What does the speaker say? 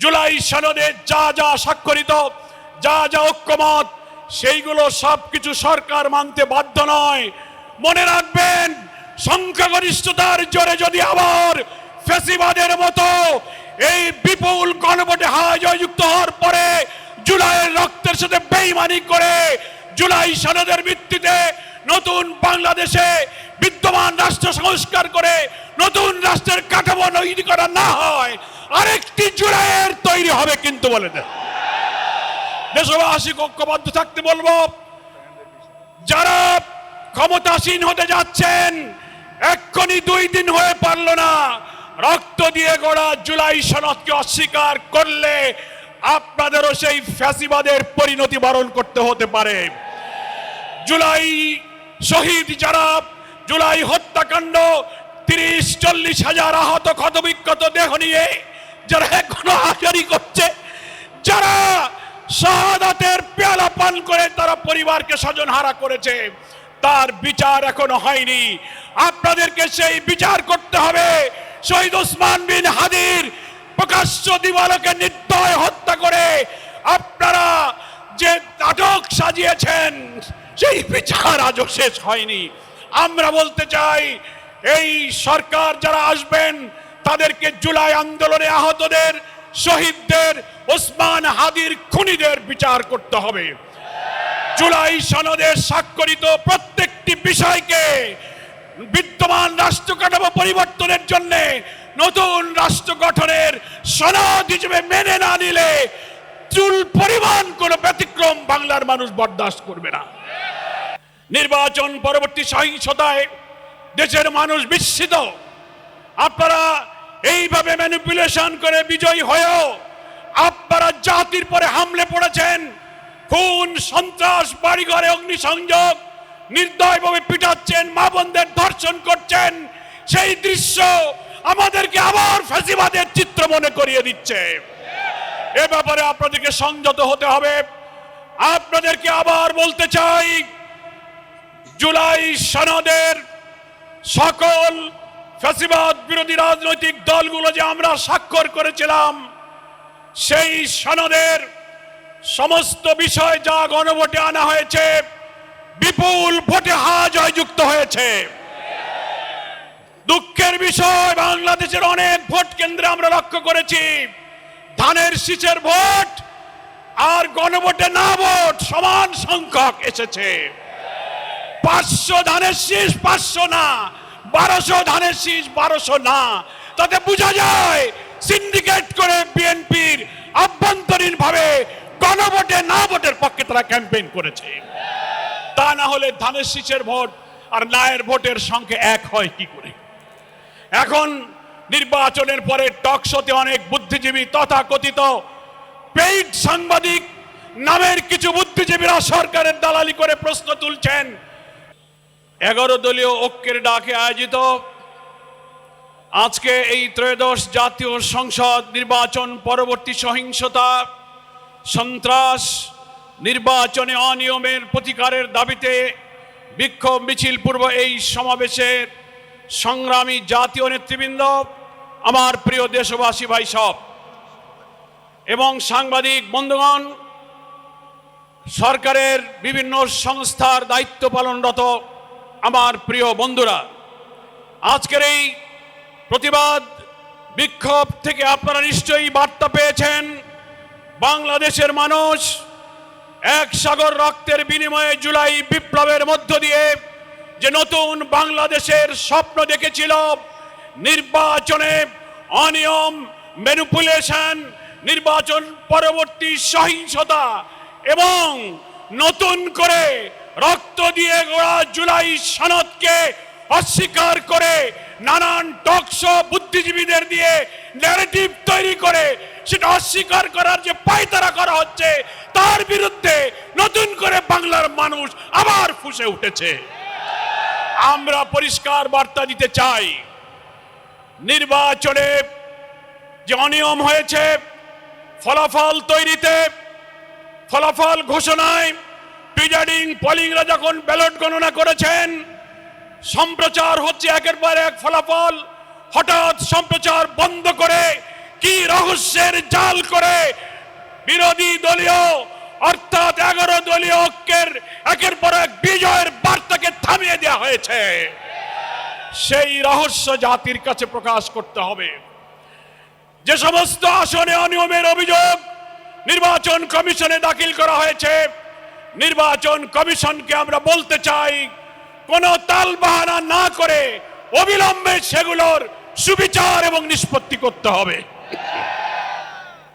জুলাই সনদে যা যা স্বাক্ষরিত, যা যা ঐক্যমত, সেইগুলো সবকিছু সরকার মানতে বাধ্য নয়। মনে রাখবেন, সংখ্যাগরিষ্ঠতার জোরে যদি আবার ফ্যাসিবাদের মতো এই বিপুল গণভোটে হার জয়যুক্ত হওয়ার পরে জুলাইয়ের রক্তের সাথে বেইমানি করে জুলাই সনদের ভিত্তিতে নতুন বাংলাদেশে বিদ্যমান রাষ্ট্র সংস্কার করে নতুন রাষ্ট্রের কাঠামো তৈরি করা না হয়, আরেকটি জুলাইয়ের তৈরি হবে কিন্তু বলে দেন। দেশবাসী ঐক্যবদ্ধ থাকতে বলবো। যারা ক্ষমতাসীন হতে যাচ্ছেন, এক্ষুনি 2 দিন হয়ে পারল না, রক্ত দিয়ে গড়া জুলাই সনদকে অস্বীকার করলে আপনাদেরও সেই ফ্যাসিবাদের পরিণতি বরণ করতে হতে পারে। জুলাই শহীদ যারা, জুলাই হত্যাকাণ্ড, 30-40 হাজার আহত ক্ষতবিক্ষত দেহ নিয়ে যারা এখনো হাজারি করছে, যারা শাহাদাতের পেয়ালা পান করে তারা পরিবারকে স্বজনহারা করেছে, তার বিচার এখনো হয়নি। আপনাদেরকে সেই বিচার করতে হবে। শহীদ ওসমান বিন হাদির প্রকাশ্য দিবালোকে নির্দয় হত্যা করে আপনারা যে নাটক সাজিয়েছেন, সেই বিচার আজও শেষ হয়নি। আমরা বলতে চাই, এই সরকার যারা আসবেন তাদেরকে জুলাই আন্দোলনে আহতদের, শহীদদের, ওসমান হাদির খুনিদের বিচার করতে হবে। জুলাই সনদের স্বাক্ষরিত প্রত্যেকটি বিষয়কে বিদ্যমান রাষ্ট্র কাঠামো পরিবর্তনের জন্য নতুন রাষ্ট্র গঠনের সনদ হিসেবে মেনে না নিলে চুল পরিমাণ কোন ব্যতিক্রম বাংলার মানুষ বরদাস্ত করবে না। নির্বাচন পরবর্তী সহিংসতায় দেশের মানুষ বিস্মিত। আপনারা এইভাবে ম্যানিপুলেশন করে বিজয়ী হয়েও আপনারা জাতির পরে হামলে পড়েছেন। খুন, সন্ত্রাস, বাড়িঘরে অগ্নিসংযোগ, নির্দয়ভাবে পিটাচ্ছেন, মা বোনদের ধর্ষণ করছেন। সেই দৃশ্য আমাদেরকে আবার ফ্যাসিবাদের চিত্র মনে করিয়ে দিচ্ছে। এ ব্যাপারে আপনাদেরকে সংযত হতে হবে। আপনাদেরকে আবার বলতে চাই, জুলাই সনদের সকল ফ্যাসিবাদ বিরোধী রাজনৈতিক দলগুলো যে আমরা স্বাক্ষর করেছিলাম, সেই সনদের সমস্ত বিষয় যা গণভোটে আনা হয়েছে, বিপুল ভোটে হার জয়যুক্ত হয়েছে। দুঃখের বিষয়, বাংলাদেশের অনেক ভোট কেন্দ্রে আমরা লক্ষ্য করেছি ধানের শীষের ভোট আর গণভোটে না ভোট সমান সংখ্যক এসেছে। 500 ধানের শীষ 500 না, 1200 ধানের শীষ 1200 না। তাতে বোঝা যায় সিন্ডিকেট করে বিএনপির আভ্যন্তরীণ ভাবে গণভোটে না ভোটের পক্ষে তারা ক্যাম্পেইন করেছে। তা না হলে ধানের শীষের ভোট আর নায়ের ভোটের সংখ্যা এক হয় কি করে? এখন নির্বাচনের পরে টক শোতে অনেক বুদ্ধিজীবী, তথাকথিত পেইড সাংবাদিক নামের কিছু বুদ্ধিজীবীরা সরকারের দালালি করে প্রশ্ন তুলছেন। 11 দলীয় ঐক্যের ডাকে আয়োজিত আজকে এই ত্রয়োদশ জাতীয় সংসদ নির্বাচন পরবর্তী সহিংসতা, সন্ত্রাস, নির্বাচনে অনিয়মের প্রতিকারের দাবিতে বিক্ষোভ মিছিল পূর্ব এই সমাবেশের সংগ্রামী জাতীয় নেতৃবৃন্দ, আমার প্রিয় দেশবাসী ভাই সব এবং সাংবাদিক বন্ধুগণ, সরকারের বিভিন্ন সংস্থার দায়িত্ব পালনরত আমার প্রিয় বন্ধুরা, আজকের এই প্রতিবাদ বিক্ষোভ থেকে আপনারা নিশ্চয়ই বার্তা পেয়েছেন। বাংলাদেশের মানুষ এক সাগর রক্তের বিনিময়ে জুলাই বিপ্লবের মধ্য দিয়ে যে নতুন বাংলাদেশের স্বপ্ন দেখেছিল, নির্বাচনে অনিয়ম, ম্যানিপুলেশন, নির্বাচন পরবর্তী সহিংসতা এবং নতুন করে রক্ত দিয়ে গড়া জুলাই সনদকে অস্বীকার করে নানান টকশো বুদ্ধিজীবীদের দিয়ে ন্যারেটিভ তৈরি করে সেটা অস্বীকার করার যে পায়তারা করা হচ্ছে, তার বিরুদ্ধে নতুন করে বাংলার মানুষ আবার ফুঁসে উঠেছে। আমরা পরিষ্কার বার্তা দিতে চাই, নির্বাচনে যে অনিয়ম হয়েছে, ফলাফল তৈরিতে, ফলাফল ঘোষণায়, প্রিজাইডিং পোলিংরা যখন ব্যালট গণনা করেছেন, সম্প্রচার হচ্ছে একের পর এক ফলাফল, হঠাৎ সম্প্রচার বন্ধ করে কি রহস্যের জাল করে বিরোধী দলীয় অর্থাৎ 11 দলীয় ঐক্যের একের পর এক বিজয়ের বার্তাকে থামিয়ে দেওয়া হয়েছে, সেই রহস্য জাতির কাছে প্রকাশ করতে হবে। যে সমস্ত আসনে অনিয়মের অভিযোগ নির্বাচন কমিশনে দাখিল করা হয়েছে, নির্বাচন কমিশনকে আমরা বলতে চাই, কোনো তালবাহানা না করে অবিলম্বে সেগুলোর সুবিচার এবং নিষ্পত্তি করতে হবে।